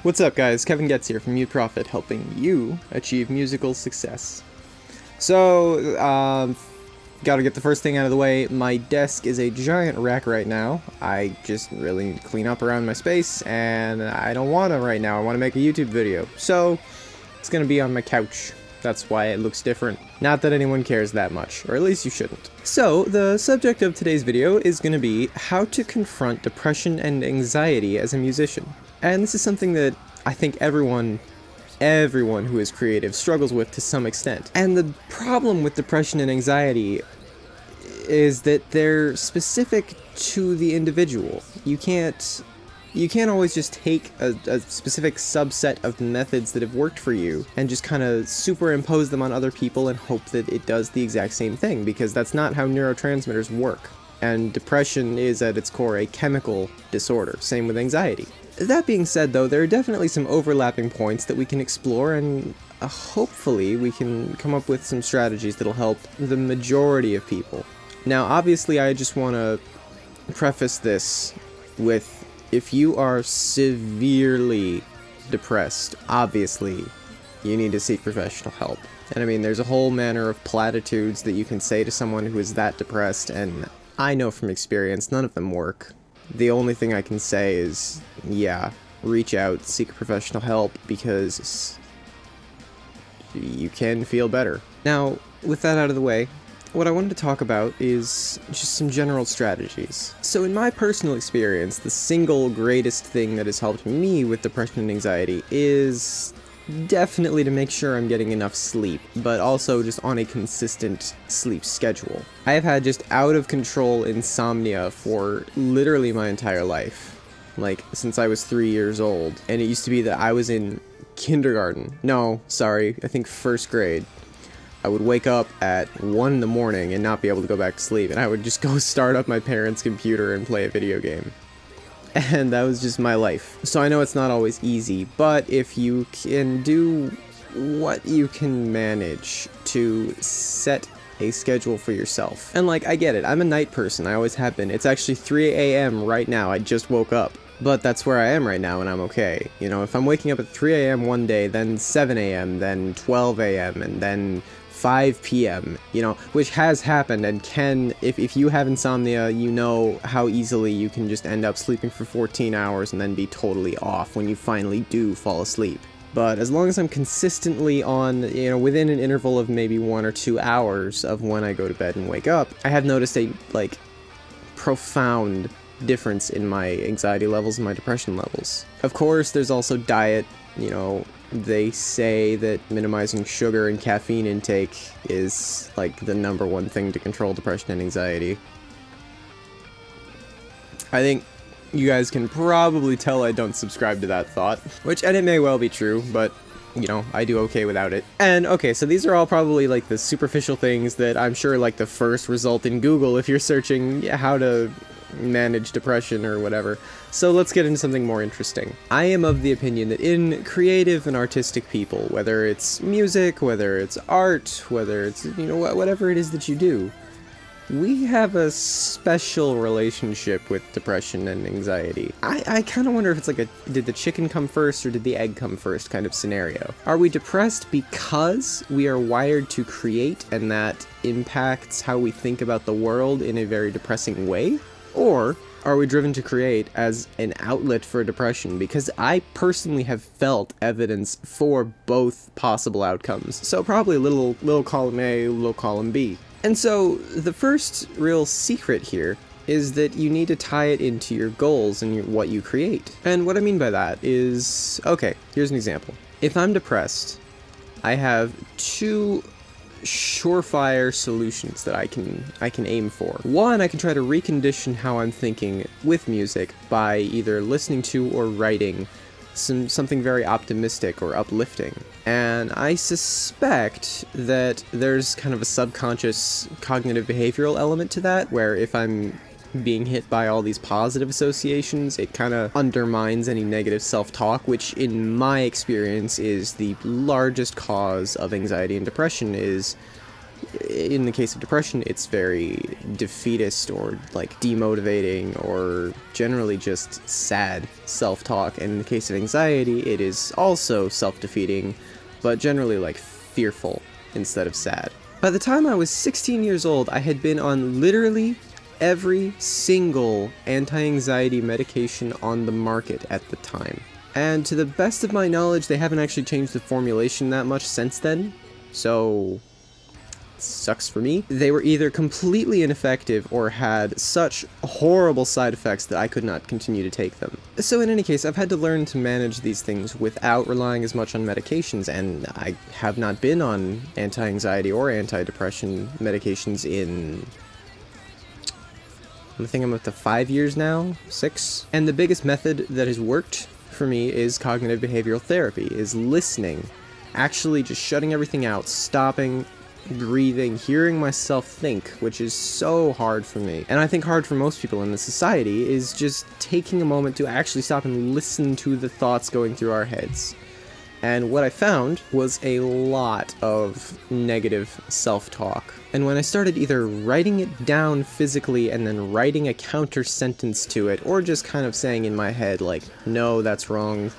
What's up guys, Kevin Goetz here from Profit, helping you achieve musical success. So, gotta get the first thing out of the way. My desk is a giant wreck right now. I just really need to clean up around my space, and I don't wanna right now. I wanna make a YouTube video. So, it's gonna be on my couch. That's why it looks different. Not that anyone cares that much, or at least you shouldn't. So, the subject of today's video is gonna be how to confront depression and anxiety as a musician. And this is something that I think everyone who is creative struggles with to some extent. And the problem with depression and anxiety is that they're specific to the individual. You can't always just take a specific subset of methods that have worked for you and just kind of superimpose them on other people and hope that it does the exact same thing, because that's not how neurotransmitters work. And depression is at its core a chemical disorder, same with anxiety. That being said though, there are definitely some overlapping points that we can explore, and hopefully we can come up with some strategies that'll help the majority of people. Now obviously I just want to preface this with, if you are severely depressed, obviously you need to seek professional help. And I mean, there's a whole manner of platitudes that you can say to someone who is that depressed, and I know from experience none of them work. The only thing I can say is, yeah, reach out, seek professional help, because you can feel better. Now, with that out of the way, what I wanted to talk about is just some general strategies. So in my personal experience, the single greatest thing that has helped me with depression and anxiety is definitely to make sure I'm getting enough sleep, but also just on a consistent sleep schedule. I have had just out of control insomnia for literally my entire life, like since I was 3 years old, and it used to be that I was in kindergarten. No, sorry, I think first grade. I would wake up at 1 in the morning and not be able to go back to sleep, and I would just go start up my parents' computer and play a video game. And that was just my life. So I know it's not always easy, but if you can do what you can manage to set a schedule for yourself. And like, I get it, I'm a night person, I always have been. It's actually 3 a.m. right now, I just woke up. But that's where I am right now, and I'm okay. You know, if I'm waking up at 3 a.m. one day, then 7 a.m., then 12 a.m., and then 5 p.m., you know, which has happened and can, if you have insomnia, you know how easily you can just end up sleeping for 14 hours and then be totally off when you finally do fall asleep. But as long as I'm consistently on, you know, within an interval of maybe 1 or 2 hours of when I go to bed and wake up, I have noticed a, like, profound difference in my anxiety levels and my depression levels. Of course, there's also diet. You know, they say that minimizing sugar and caffeine intake is like the #1 thing to control depression and anxiety. I think you guys can probably tell I don't subscribe to that thought, which, and it may well be true, but you know, I do okay without it. And okay, so these are all probably like the superficial things that I'm sure like the first result in Google if you're searching how to manage depression or whatever. So let's get into something more interesting. I am of the opinion that in creative and artistic people, whether it's music, whether it's art, whether it's, you know, whatever it is that you do, we have a special relationship with depression and anxiety. I kind of wonder if it's like a did the chicken come first or did the egg come first kind of scenario. Are we depressed because we are wired to create and that impacts how we think about the world in a very depressing way? Or are we driven to create as an outlet for depression? Because I personally have felt evidence for both possible outcomes. So probably a little column A, little column B. And so the first real secret here is that you need to tie it into your goals and what you create. And what I mean by that is, okay, here's an example. If I'm depressed, I have 2 surefire solutions that I can aim for. One, I can try to recondition how I'm thinking with music by either listening to or writing something very optimistic or uplifting. And I suspect that there's kind of a subconscious cognitive behavioral element to that, where if I'm being hit by all these positive associations, it kind of undermines any negative self-talk, which in my experience is the largest cause of anxiety and depression, is In the case of depression, it's very defeatist or like demotivating or generally just sad self-talk. And in the case of anxiety, it is also self-defeating, but generally like fearful instead of sad. By the time I was 16 years old, I had been on literally every single anti-anxiety medication on the market at the time. And to the best of my knowledge, they haven't actually changed the formulation that much since then, so sucks for me. They were either completely ineffective or had such horrible side effects that I could not continue to take them. So in any case, I've had to learn to manage these things without relying as much on medications, and I have not been on anti-anxiety or anti-depression medications in, I think I'm up to 5 years now, 6. And the biggest method that has worked for me is cognitive behavioral therapy, is listening, actually just shutting everything out, stopping, breathing, hearing myself think, which is so hard for me, and I think hard for most people in the society, is just taking a moment to actually stop and listen to the thoughts going through our heads. And what I found was a lot of negative self-talk. And when I started either writing it down physically and then writing a counter sentence to it, or just kind of saying in my head like, no, that's wrong,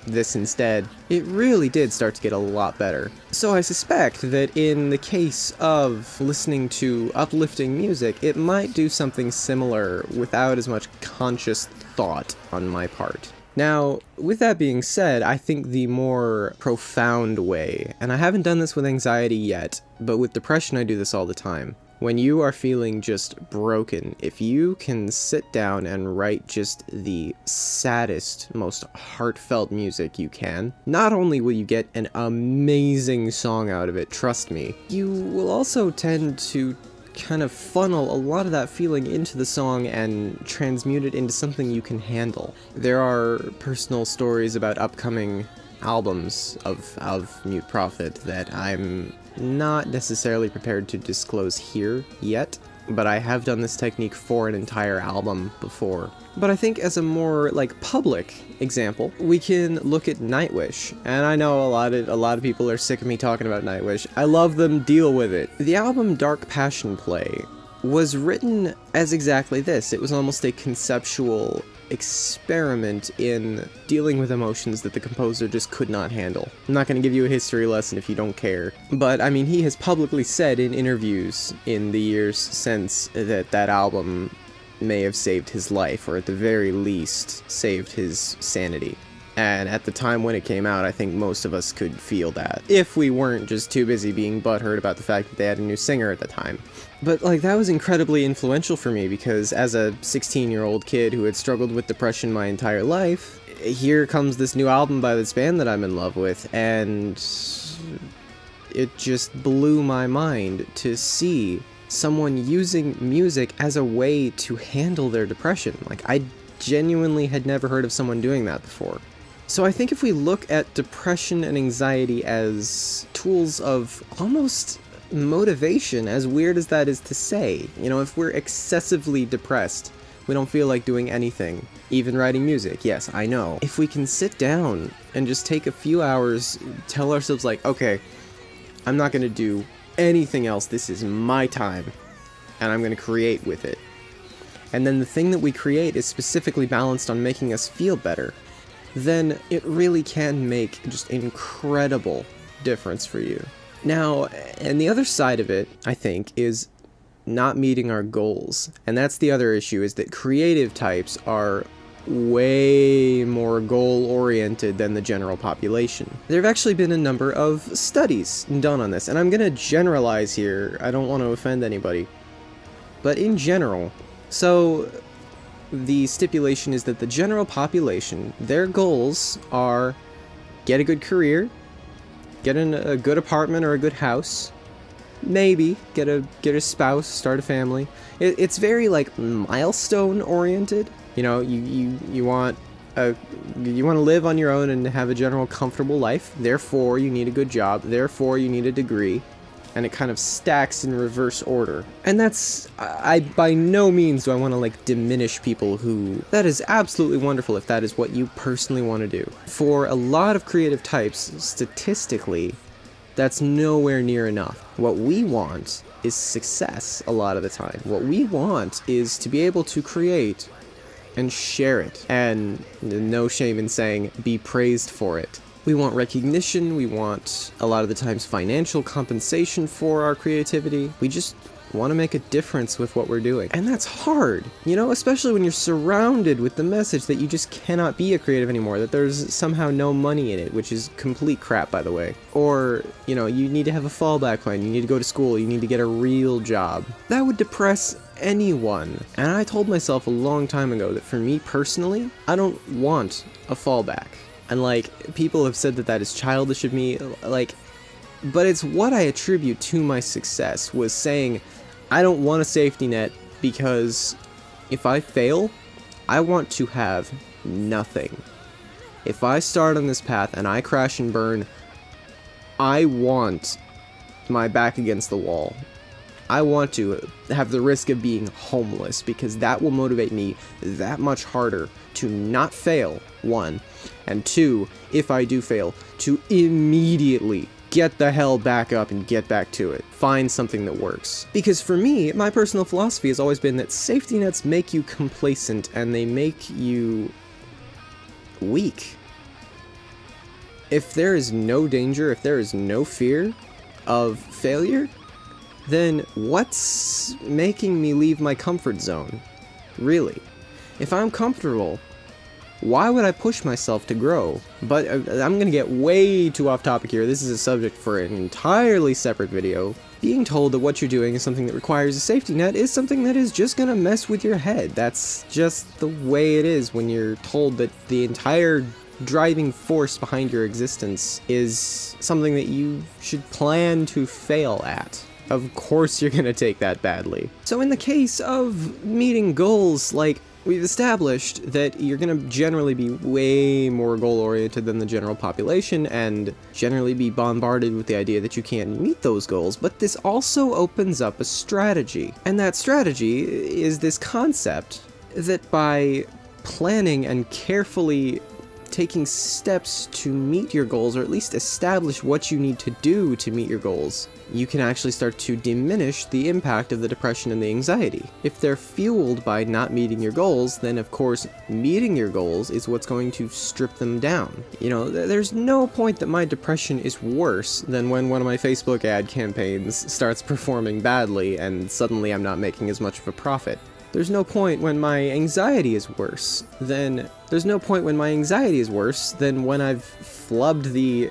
this instead, it really did start to get a lot better. So I suspect that in the case of listening to uplifting music, it might do something similar without as much conscious thought on my part. Now, with that being said, I think the more profound way, and I haven't done this with anxiety yet, but with depression I do this all the time. When you are feeling just broken, if you can sit down and write just the saddest, most heartfelt music you can, not only will you get an amazing song out of it, trust me, you will also tend to kind of funnel a lot of that feeling into the song and transmute it into something you can handle. There are personal stories about upcoming albums of Mute Prophet that I'm not necessarily prepared to disclose here yet, but I have done this technique for an entire album before. But I think as a more, like, public example, we can look at Nightwish. And I know a lot of people are sick of me talking about Nightwish. I love them, deal with it. The album Dark Passion Play was written as exactly this. It was almost a conceptual experiment in dealing with emotions that the composer just could not handle. I'm not going to give you a history lesson if you don't care, but I mean, he has publicly said in interviews in the years since that that album may have saved his life, or at the very least saved his sanity. And at the time when it came out, I think most of us could feel that, if we weren't just too busy being butthurt about the fact that they had a new singer at the time. But, like, that was incredibly influential for me, because as a 16-year-old kid who had struggled with depression my entire life, here comes this new album by this band that I'm in love with, and it just blew my mind to see someone using music as a way to handle their depression. Like, I genuinely had never heard of someone doing that before. So I think if we look at depression and anxiety as tools of almost motivation, as weird as that is to say, you know, if we're excessively depressed, we don't feel like doing anything, even writing music, yes, I know. If we can sit down and just take a few hours, tell ourselves like, okay, I'm not gonna do anything else, this is my time, and I'm gonna create with it. And then the thing that we create is specifically balanced on making us feel better, then it really can make just an incredible difference for you. Now, and the other side of it, I think, is not meeting our goals. And that's the other issue, is that creative types are way more goal-oriented than the general population. There have actually been a number of studies done on this, and I'm gonna generalize here, I don't want to offend anybody. But in general, so the stipulation is that the general population, their goals are get a good career, get in a good apartment or a good house, maybe get a spouse, start a family. It's very like milestone oriented. You know, you want to live on your own and have a general comfortable life. Therefore, you need a good job. Therefore, you need a degree. And it kind of stacks in reverse order. And that's, I by no means do I want to like diminish people who, that is absolutely wonderful if that is what you personally want to do. For a lot of creative types, statistically, That's nowhere near enough. What we want is success a lot of the time. What we want is to be able to create and share it, and no shame in saying be praised for it. We want recognition, we want a lot of the times financial compensation for our creativity. We just want to make a difference with what we're doing. And that's hard, you know, especially when you're surrounded with the message that you just cannot be a creative anymore, that there's somehow no money in it, which is complete crap, by the way. Or, you know, you need to have a fallback plan, you need to go to school, you need to get a real job. That would depress anyone. And I told myself a long time ago that for me personally, I don't want a fallback. And like, people have said that that is childish of me, like, but it's what I attribute to my success, was saying, I don't want a safety net because if I fail, I want to have nothing. If I start on this path and I crash and burn, I want my back against the wall. I want to have the risk of being homeless, because that will motivate me that much harder to not fail, one, and two, if I do fail, to immediately get the hell back up and get back to it. Find something that works. Because for me, my personal philosophy has always been that safety nets make you complacent and they make you weak. If there is no danger, if there is no fear of failure, then what's making me leave my comfort zone? Really? If I'm comfortable, why would I push myself to grow? But I'm gonna get way too off topic here. This is a subject for an entirely separate video. Being told that what you're doing is something that requires a safety net is something that is just gonna mess with your head. That's just the way it is when you're told that the entire driving force behind your existence is something that you should plan to fail at. Of course you're gonna take that badly. So in the case of meeting goals, like, we've established that you're gonna generally be way more goal-oriented than the general population, and generally be bombarded with the idea that you can't meet those goals, but this also opens up a strategy. And that strategy is this concept that by planning and carefully taking steps to meet your goals, or at least establish what you need to do to meet your goals, you can actually start to diminish the impact of the depression and the anxiety. If they're fueled by not meeting your goals, then of course meeting your goals is what's going to strip them down. You know, there's no point that my depression is worse than when one of my Facebook ad campaigns starts performing badly and suddenly I'm not making as much of a profit. There's no point when my anxiety is worse than when I've flubbed the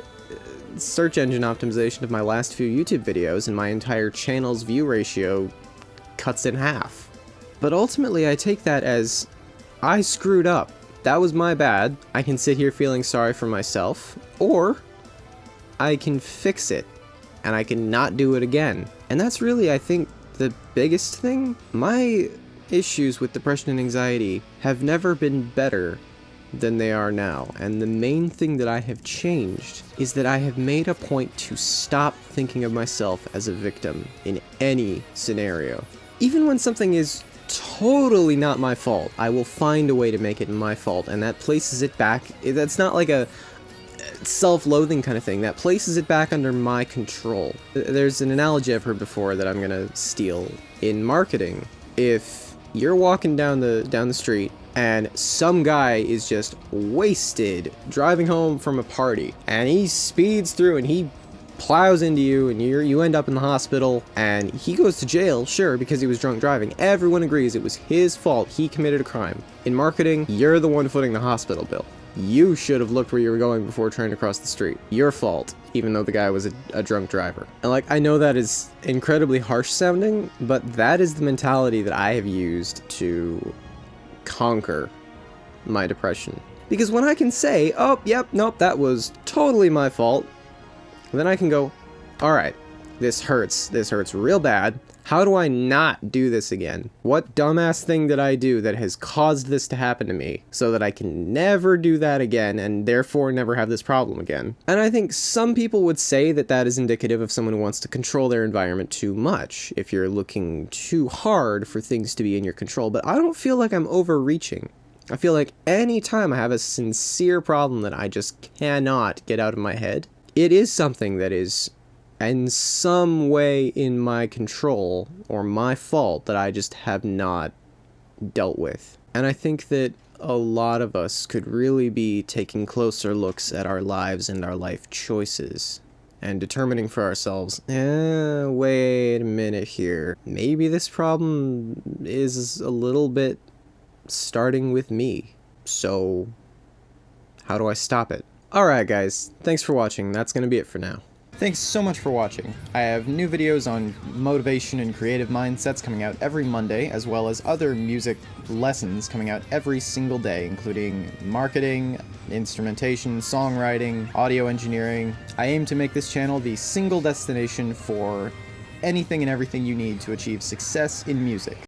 search engine optimization of my last few YouTube videos and my entire channel's view ratio cuts in half. But ultimately I take that as, I screwed up. That was my bad. I can sit here feeling sorry for myself, or I can fix it and I can not do it again. And that's really, I think, the biggest thing. My issues with depression and anxiety have never been better than they are now, and the main thing that I have changed is that I have made a point to stop thinking of myself as a victim in any scenario. Even when something is totally not my fault, I will find a way to make it my fault, and that places it back. That's not like a self-loathing kind of thing. That places it back under my control. There's an analogy I've heard before that I'm gonna steal. In marketing, if you're walking down the street and some guy is just wasted driving home from a party, and he speeds through and he plows into you, and you end up in the hospital, and he goes to jail, sure, because he was drunk driving. Everyone agrees it was his fault, he committed a crime. In marketing, you're the one footing the hospital bill. You should have looked where you were going before trying to cross the street. Your fault, even though the guy was a drunk driver. And like, I know that is incredibly harsh sounding, but that is the mentality that I have used to conquer my depression. Because when I can say, oh, yep, nope, that was totally my fault, then I can go, alright, this hurts real bad. How do I not do this again? What dumbass thing did I do that has caused this to happen to me so that I can never do that again and therefore never have this problem again? And I think some people would say that that is indicative of someone who wants to control their environment too much, if you're looking too hard for things to be in your control, but I don't feel like I'm overreaching. I feel like any time I have a sincere problem that I just cannot get out of my head, it is something that is in some way in my control or my fault that I just have not dealt with. And I think that a lot of us could really be taking closer looks at our lives and our life choices and determining for ourselves, wait a minute here. Maybe this problem is a little bit starting with me. So, how do I stop it? Alright guys, thanks for watching. That's gonna be it for now. Thanks so much for watching. I have new videos on motivation and creative mindsets coming out every Monday, as well as other music lessons coming out every single day, including marketing, instrumentation, songwriting, audio engineering. I aim to make this channel the single destination for anything and everything you need to achieve success in music.